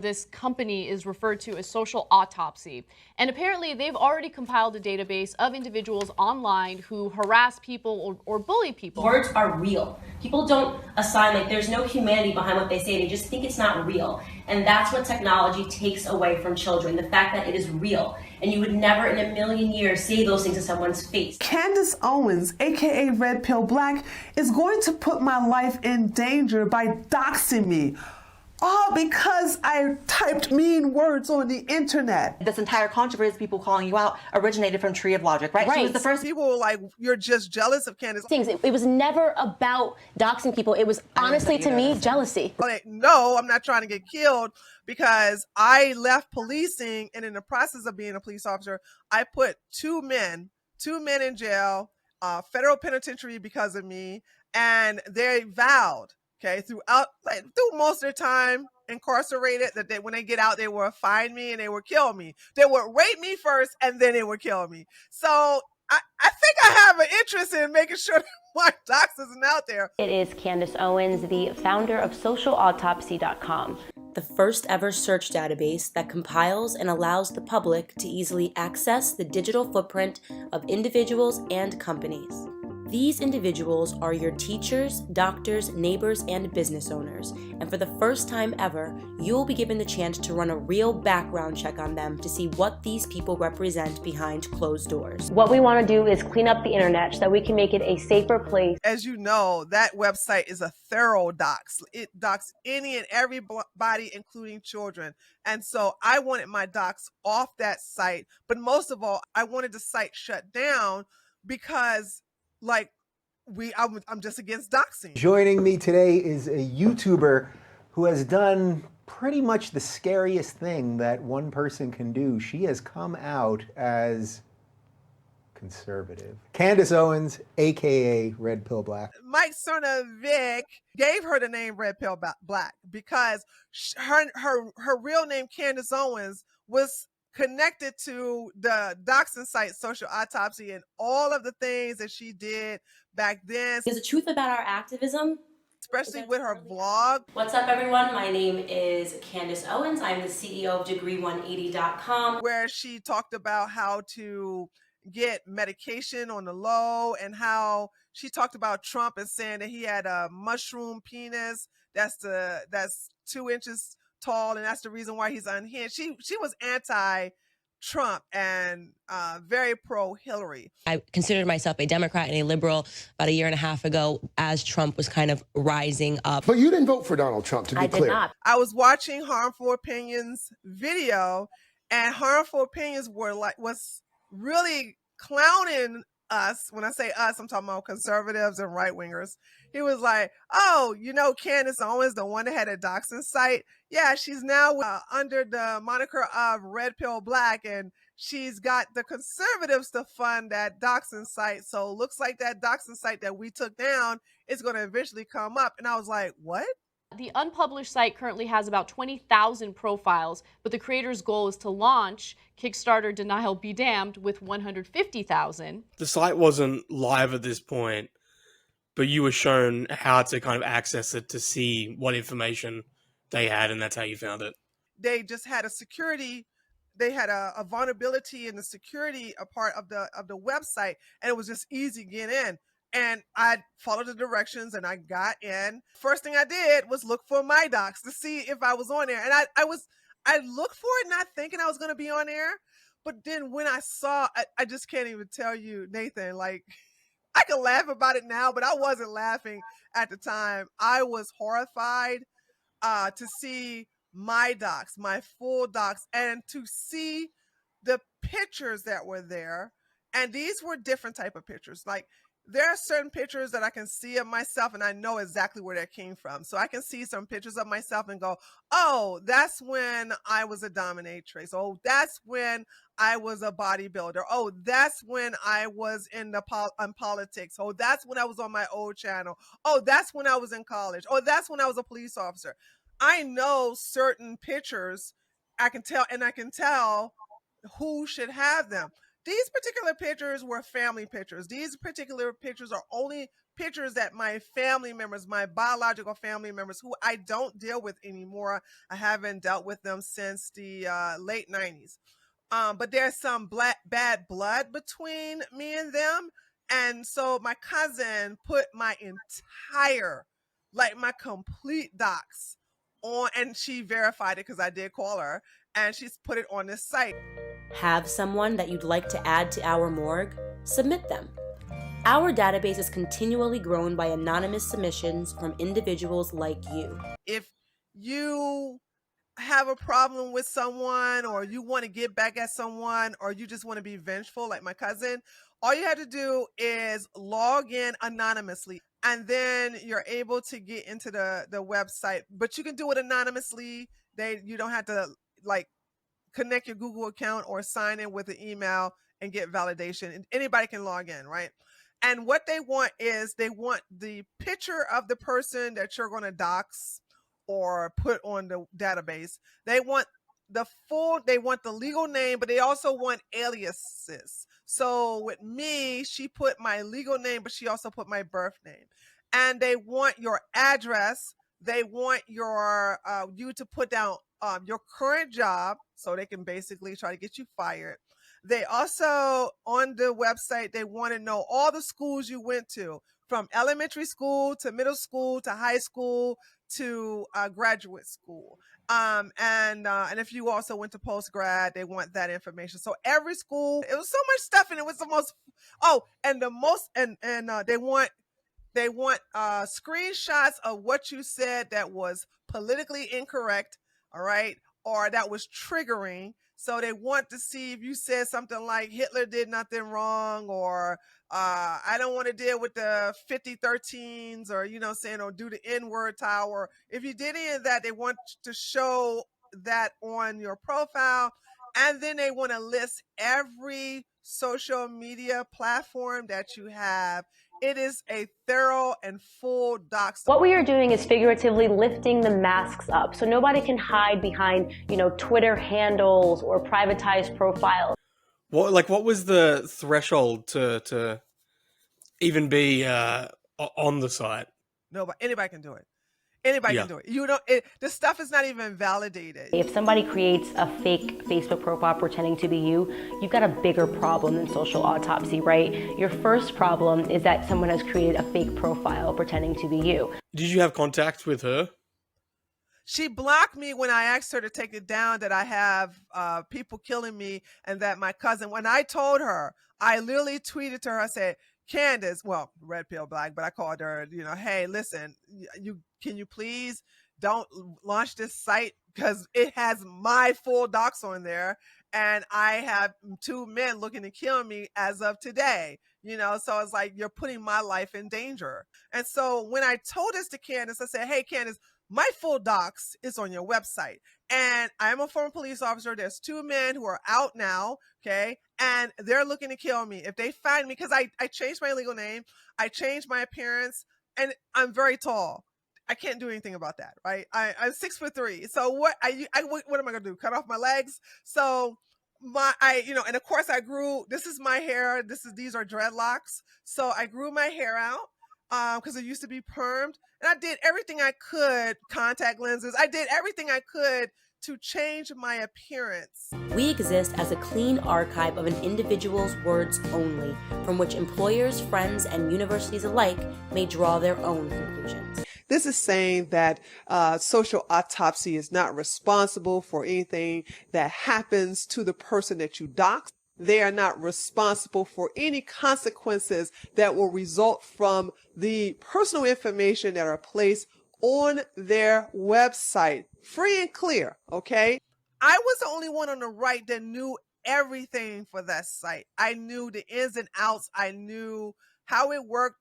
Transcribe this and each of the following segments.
This company is referred to as Social Autopsy, and apparently they've already compiled a database of individuals online who harass people or bully people. Words are real. People don't assign, like, there's no humanity behind what they say. They just think it's not real. And that's what technology takes away from children, the fact that it is real. And you would never in a million years say those things to someone's face. Candace Owens, aka Red Pill Black, is going to put my life in danger by doxing me. All because I typed mean words on the internet. This entire controversy, people calling you out, originated from Tree of Logic, right? She was the first. People were like, you're just jealous of Candace. It was never about doxing people. It was honestly, to me, jealousy. Like, no, I'm not trying to get killed because I left policing, and in the process of being a police officer, I put two men in jail, federal penitentiary because of me, and they vowed, okay, through most of their time incarcerated, that when they get out, they will find me and they will kill me. They would rape me first and then they would kill me. So I think I have an interest in making sure that my dox isn't out there. It is Candace Owens, the founder of socialautopsy.com. The first ever search database that compiles and allows the public to easily access the digital footprint of individuals and companies. These individuals are your teachers, doctors, neighbors, and business owners. And for the first time ever, you'll be given the chance to run a real background check on them to see what these people represent behind closed doors. What we want to do is clean up the internet so that we can make it a safer place. As you know, that website is a thorough dox. It dox any and everybody, including children. And so I wanted my dox off that site. But most of all, I wanted the site shut down because I'm just against doxing. Joining me today is a YouTuber who has done pretty much the scariest thing that one person can do. She has come out as conservative. Candace Owens, aka Red Pill Black. Mike Cernovic gave her the name Red Pill Black because her real name, Candace Owens, was connected to the doxing site Social Autopsy and all of the things that she did back then. There's a truth about our activism, especially with her blog. What's up, everyone? My name is Candace Owens. I'm the CEO of Degree180.com, where she talked about how to get medication on the low, and how she talked about Trump and saying that he had a mushroom penis that's 2 inches tall, and that's the reason why he's unhinged. She was anti-Trump and very pro-Hillary. I considered myself a Democrat and a liberal about a year and a half ago as Trump was kind of rising up. But you didn't vote for Donald Trump, to be clear. I did not. I was watching Harmful Opinions video, and Harmful Opinions was really clowning us. When I say us, I'm talking about conservatives and right-wingers. He was like, oh, Candace Owens, the one that had a doxing site. Yeah, she's now under the moniker of Red Pill Black, and she's got the conservatives to fund that doxing site. So it looks like that doxing site that we took down is going to eventually come up. And I was like, what? The unpublished site currently has about 20,000 profiles, but the creator's goal is to launch Kickstarter Denial Be Damned with 150,000. The site wasn't live at this point, but you were shown how to kind of access it to see what information they had, and that's how you found it. They just had they had a vulnerability in the security part of the website, and it was just easy to get in. And I followed the directions and I got in. First thing I did was look for my docs to see if I was on there. And I looked for it not thinking I was going to be on there. But then when I saw, I just can't even tell you, Nathan, like, I can laugh about it now, but I wasn't laughing at the time. I was horrified to see my docs, my full docs, and to see the pictures that were there. And these were different type of pictures. Like, there are certain pictures that I can see of myself and I know exactly where that came from. So I can see some pictures of myself and go, oh, that's when I was a dominatrix. Oh, that's when I was a bodybuilder. Oh, that's when I was in politics. Oh, that's when I was on my old channel. Oh, that's when I was in college. Oh, that's when I was a police officer. I know certain pictures. I can tell who should have them. These particular pictures were family pictures. These particular pictures are only pictures that my family members, my biological family members, who I don't deal with anymore. I haven't dealt with them since the late 90s. But there's some bad blood between me and them. And so my cousin put my entire, like my complete docs on, and she verified it because I did call her, and she's put it on this site. Have someone that you'd like to add to our morgue? Submit them. Our database is continually grown by anonymous submissions from individuals like you. If you have a problem with someone, or you want to get back at someone, or you just want to be vengeful like my cousin, all you have to do is log in anonymously, and then you're able to get into the website. But you can do it anonymously. You don't have to like connect your Google account or sign in with an email and get validation. And anybody can log in, right? And what they want is they want the picture of the person that you're going to dox or put on the database. They want they want the legal name, but they also want aliases. So with me, she put my legal name, but she also put my birth name. And they want your address. They want your you to put down your current job, so they can basically try to get you fired. They also, on the website, they want to know all the schools you went to, from elementary school to middle school to high school to graduate school. And if you also went to post-grad, they want that information. So every school, it was so much stuff, and it was the most, they want screenshots of what you said that was politically incorrect, all right, or that was triggering. So they want to see if you said something like Hitler did nothing wrong, or I don't want to deal with the 5013s, or, or do the N-word tower. If you did any of that, they want to show that on your profile. And then they want to list every social media platform that you have. It is a thorough and full dox. What we are doing is figuratively lifting the masks up, so nobody can hide behind, Twitter handles or privatized profiles. What was the threshold to even be on the site? No, but anybody can do it. Anybody can do it. This stuff is not even validated. If somebody creates a fake Facebook profile pretending to be you, you've got a bigger problem than Social Autopsy, right? Your first problem is that someone has created a fake profile pretending to be you. Did you have contact with her? She blocked me when I asked her to take it down, that I have people killing me, and that my cousin, when I told her, I literally tweeted to her, I said, Candace, well, red pill black, but I called her, hey, listen, can you please don't launch this site, because it has my full docs on there, and I have 2 men looking to kill me as of today, so it's like, you're putting my life in danger. And so when I told this to Candace, I said, hey, Candace, my full docs is on your website. And I'm a former police officer. There's 2 men who are out now, okay? And they're looking to kill me. If they find me, because I changed my legal name, I changed my appearance, and I'm very tall. I can't do anything about that, right? I'm 6'3". So what am I gonna do? Cut off my legs? So and of course I grew, this is my hair. These are dreadlocks. So I grew my hair out because it used to be permed. And I did everything I could, contact lenses. I did everything I could to change my appearance. We exist as a clean archive of an individual's words only, from which employers, friends, and universities alike may draw their own conclusions. This is saying that Social Autopsy is not responsible for anything that happens to the person that you dox. They are not responsible for any consequences that will result from the personal information that are placed on their website. Free and clear, okay? I was the only one on the right that knew everything for that site. I knew the ins and outs. I knew how it worked,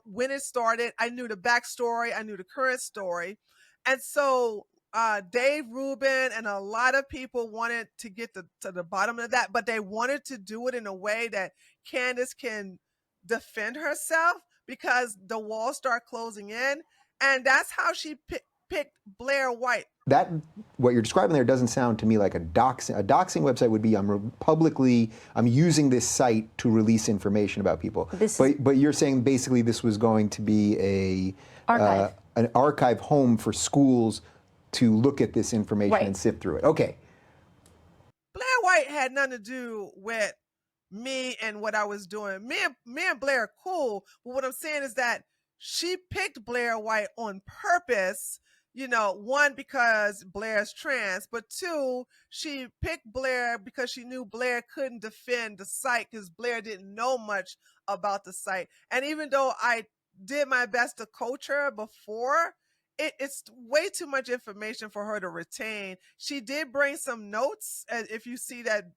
when it started. I knew the backstory. I knew the current story. And so Dave Rubin and a lot of people wanted to get to the bottom of that, but they wanted to do it in a way that Candace can defend herself, because the walls start closing in. And that's how she picked Blair White. that what you're describing there doesn't sound to me like a doxing. A doxing website would be I'm using this site to release information about people. But you're saying basically this was going to be an archive home for schools to look at this information and sift through it. Okay. Blair White had nothing to do with me and what I was doing. Me and Blair are cool, but what I'm saying is that she picked Blair White on purpose. You know, one, because Blair's trans, but two, she picked Blair because she knew Blair couldn't defend the site because Blair didn't know much about the site. And even though I did my best to coach her before, it's way too much information for her to retain. She did bring some notes. If you see that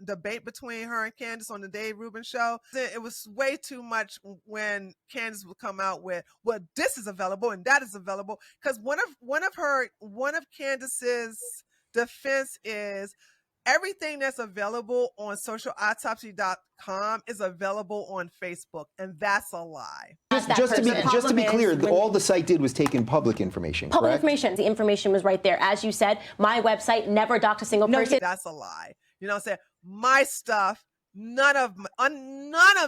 debate between her and Candace on the Dave Rubin show, it was way too much when Candace would come out with, well, this is available and that is available. Because one of Candace's defense is everything that's available on socialautopsy.com is available on Facebook, and that's a lie. Just to be clear, all the site did was take in public information, Public correct? information. The information was right there. As you said, my website never doxed a single person. That's a lie. You know what I'm saying? My stuff, none of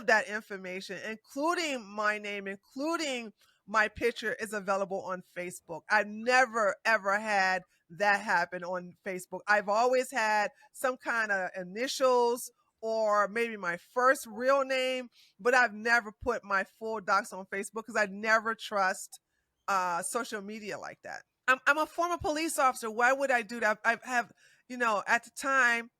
that information, including my name, including my picture, is available on Facebook. I've never, ever had that happen on Facebook. I've always had some kind of initials or maybe my first real name, but I've never put my full docs on Facebook because I never trust social media like that. I'm a former police officer. Why would I do that? I have, you know, at the time,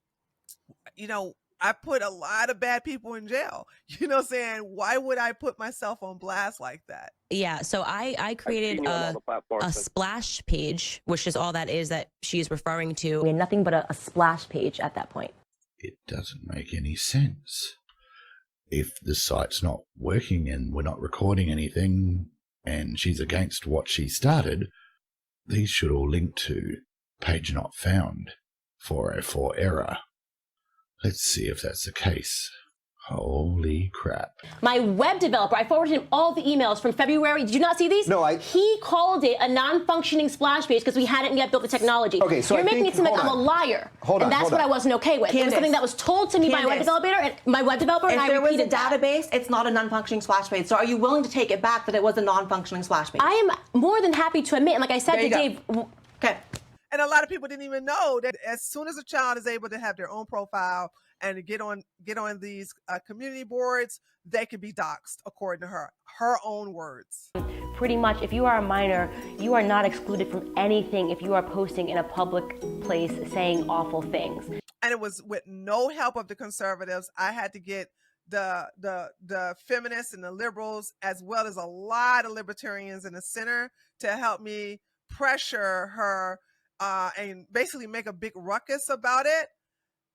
you know, I put a lot of bad people in jail. You know what I'm saying? Why would I put myself on blast like that? Yeah, so I created a splash page, which is all that is that she's referring to. We had nothing but a splash page at that point. It doesn't make any sense. If the site's not working and we're not recording anything and she's against what she started, these should all link to page not found, 404 error. Let's see if that's the case. Holy crap. My web developer, I forwarded him all the emails from February. Did you not see these? No, He called it a non-functioning splash page because we hadn't yet built the technology. Okay, so You're making it seem like I'm a liar. And that's what I wasn't okay with. It was something that was told to me by a web developer, and I repeated that. If there was a database, it's not a non-functioning splash page. So are you willing to take it back that it was a non-functioning splash page? I am more than happy to admit, and like I said to Dave. Okay. And a lot of people didn't even know that as soon as a child is able to have their own profile and to get on these community boards, they can be doxxed according to her own words. Pretty much, if you are a minor, you are not excluded from anything if you are posting in a public place saying awful things. And it was with no help of the conservatives. I had to get the feminists and the liberals, as well as a lot of libertarians in the center, to help me pressure her and basically make a big ruckus about it.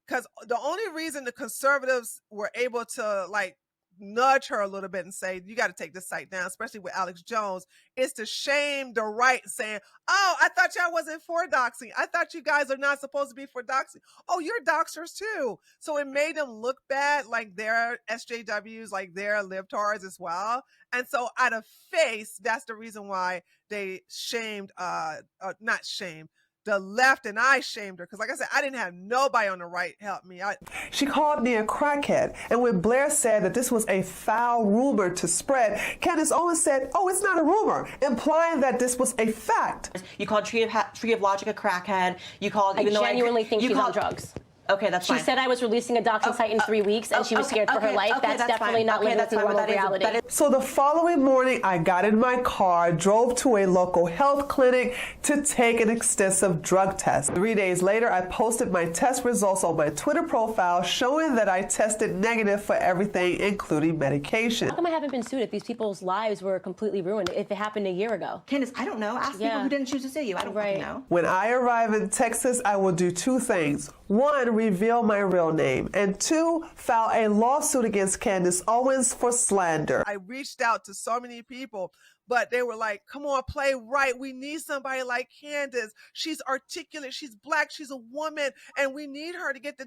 Because the only reason the conservatives were able to like nudge her a little bit and say, you got to take this site down, especially with Alex Jones, is to shame the right, saying, oh, I thought y'all wasn't for doxing. I thought you guys are not supposed to be for doxing. Oh, you're doxers too. So it made them look bad, like they're SJWs, like they're libtards as well. And so out of face, that's the reason why they shamed, not shamed, the left, and I shamed her because, like I said, I didn't have nobody on the right help me. She called me a crackhead, and when Blair said that this was a foul rumor to spread, Candace Owens said, oh, it's not a rumor, implying that this was a fact. You called Tree of Logic a crackhead. You called... I genuinely think she's on drugs. Okay, that's fine. She said I was releasing a doxing site in 3 weeks, and she was scared for her life. That's definitely not living with normal reality. So the following morning, I got in my car, drove to a local health clinic to take an extensive drug test. 3 days later, I posted my test results on my Twitter profile, showing that I tested negative for everything, including medication. How come I haven't been sued if these people's lives were completely ruined, if it happened a year ago? Candace, I don't know. Ask people who didn't choose to sue you. I don't fucking know. When I arrive in Texas, I will do two things. One, reveal my real name, and two, file a lawsuit against Candace Owens for slander. I reached out to so many people, but they were like, come on, play right. We need somebody like Candace. She's articulate, she's black, she's a woman, and we need her to get the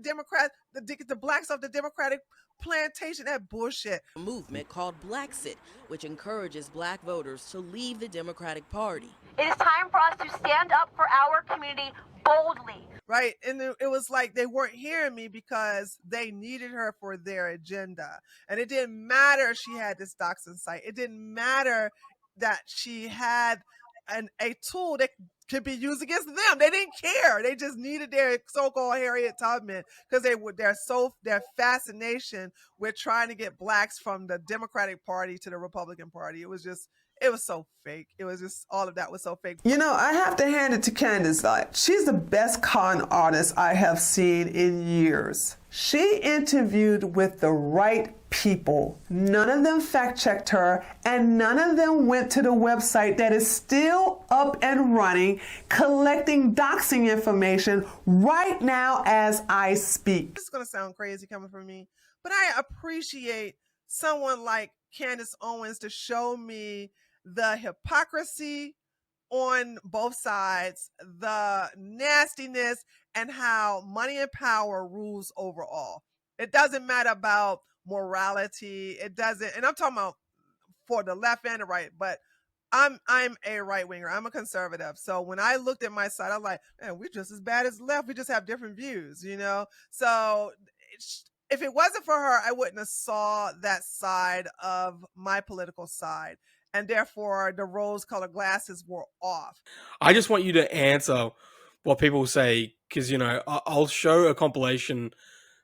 blacks off the Democratic plantation. That bullshit. A movement called Blacksit, which encourages black voters to leave the Democratic Party. It is time for us to stand up for our community boldly. Right. And it was like they weren't hearing me because they needed her for their agenda. And it didn't matter she had this doxing site. It didn't matter that she had a tool that could be used against them. They didn't care. They just needed their so-called Harriet Tubman because their fascination with trying to get blacks from the Democratic Party to the Republican Party. It was so fake. It was just, all of that was so fake. You know, I have to hand it to Candace. She's the best con artist I have seen in years. She interviewed with the right people. None of them fact-checked her, and none of them went to the website that is still up and running, collecting doxing information right now as I speak. This is going to sound crazy coming from me, but I appreciate someone like Candace Owens to show me the hypocrisy on both sides, the nastiness, and how money and power rules over all. It doesn't matter about morality. It doesn't, and I'm talking about for the left and the right, but I'm a right winger. I'm a conservative. So when I looked at my side, I'm like, man, we're just as bad as the left. We just have different views, you know? So if it wasn't for her, I wouldn't have saw that side of my political side. And therefore, the rose-colored glasses were off. I just want you to answer what people say, because, you know, I'll show a compilation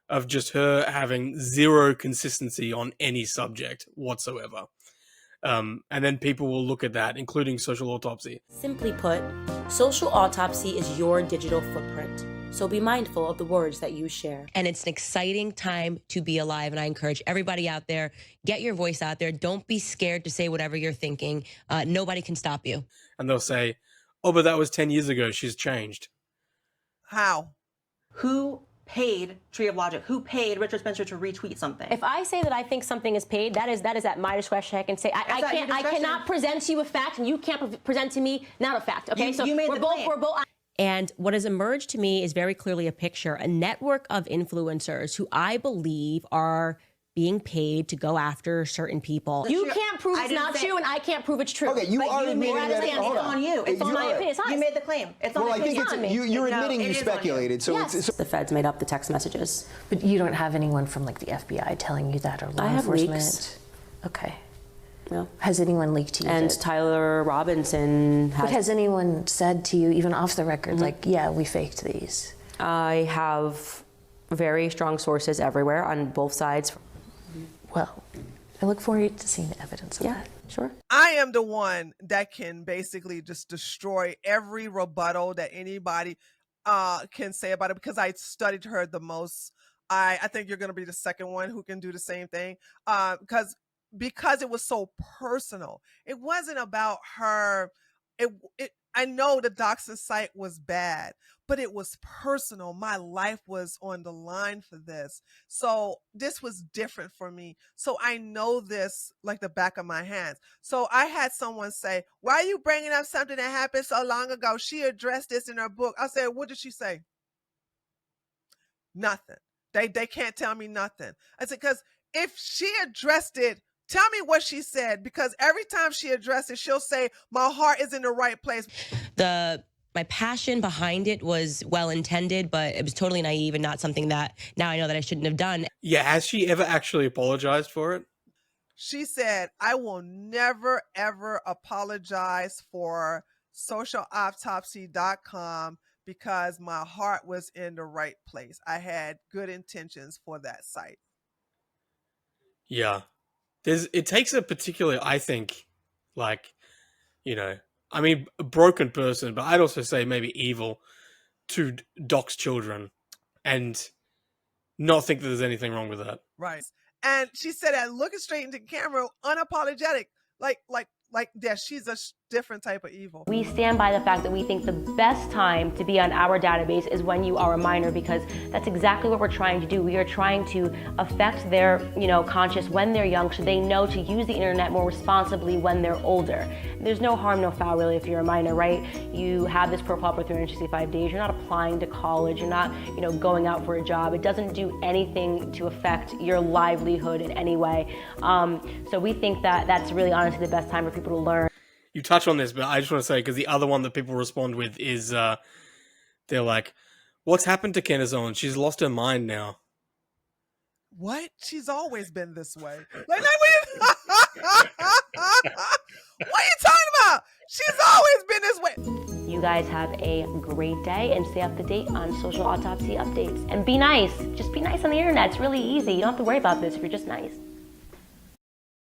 of just her having zero consistency on any subject whatsoever. And then people will look at that, including Social Autopsy. Simply put, Social Autopsy is your digital footprint. So be mindful of the words that you share. And it's an exciting time to be alive. And I encourage everybody out there, get your voice out there. Don't be scared to say whatever you're thinking. Nobody can stop you. And they'll say, oh, but that was 10 years ago. She's changed. How? Who paid Tree of Logic? Who paid Richard Spencer to retweet something? If I say that I think something is paid, that is at my discretion. I can say I cannot present to you a fact, and you can't present to me not a fact. Okay, so we're both. And what has emerged to me is very clearly a picture, a network of influencers who I believe are being paid to go after certain people. You can't prove it's not true, and I can't prove it's true. Okay, you are admitting that. It's on you. It's on my opinion. You made the claim. It's on well, I think it's you're admitting you speculated. So yes. The feds made up the text messages. But you don't have anyone from like the FBI telling you that, or law enforcement? Leaks. Okay. No. Has anyone leaked to you? And Tyler Robinson has. But has anyone said to you, even off the record, like, yeah, we faked these? I have very strong sources everywhere on both sides. Well, I look forward to seeing the evidence of that. Sure. I am the one that can basically just destroy every rebuttal that anybody can say about it, because I studied her the most. I think you're going to be the second one who can do the same thing, because it was so personal. It wasn't about her. I know the doxing site was bad, but it was personal. My life was on the line for this. So this was different for me. So I know this like the back of my hands. So I had someone say, why are you bringing up something that happened so long ago? She addressed this in her book. I said, what did she say? Nothing. They can't tell me nothing. I said, because if she addressed it, tell me what she said, because every time she addressed it, she'll say, my heart is in the right place. My passion behind it was well-intended, but it was totally naive and not something that now I know that I shouldn't have done. Yeah, has she ever actually apologized for it? She said, I will never, ever apologize for socialautopsy.com because my heart was in the right place. I had good intentions for that site. Yeah. It takes a particular, I think, like, you know, I mean, a broken person, but I'd also say maybe evil, to dox children and not think that there's anything wrong with that. Right. And she said that looking straight into the camera, unapologetic, like that she's a different type of evil. We stand by the fact that we think the best time to be on our database is when you are a minor, because that's exactly what we're trying to do. We are trying to affect their, conscious when they're young, so they know to use the internet more responsibly when they're older. There's no harm, no foul, really, if you're a minor, right? You have this profile for 365 days. You're not applying to college. You're not, going out for a job. It doesn't do anything to affect your livelihood in any way. So we think that that's really honestly the best time for people to learn. you touch on this, but I just want to say, because the other one that people respond with is, they're like, what's happened to Candace Owens? She's lost her mind now. What? She's always been this way. Like what are you talking about? She's always been this way. You guys have a great day and stay up to date on Social Autopsy updates. And be nice. Just be nice on the internet. It's really easy. You don't have to worry about this if you're just nice.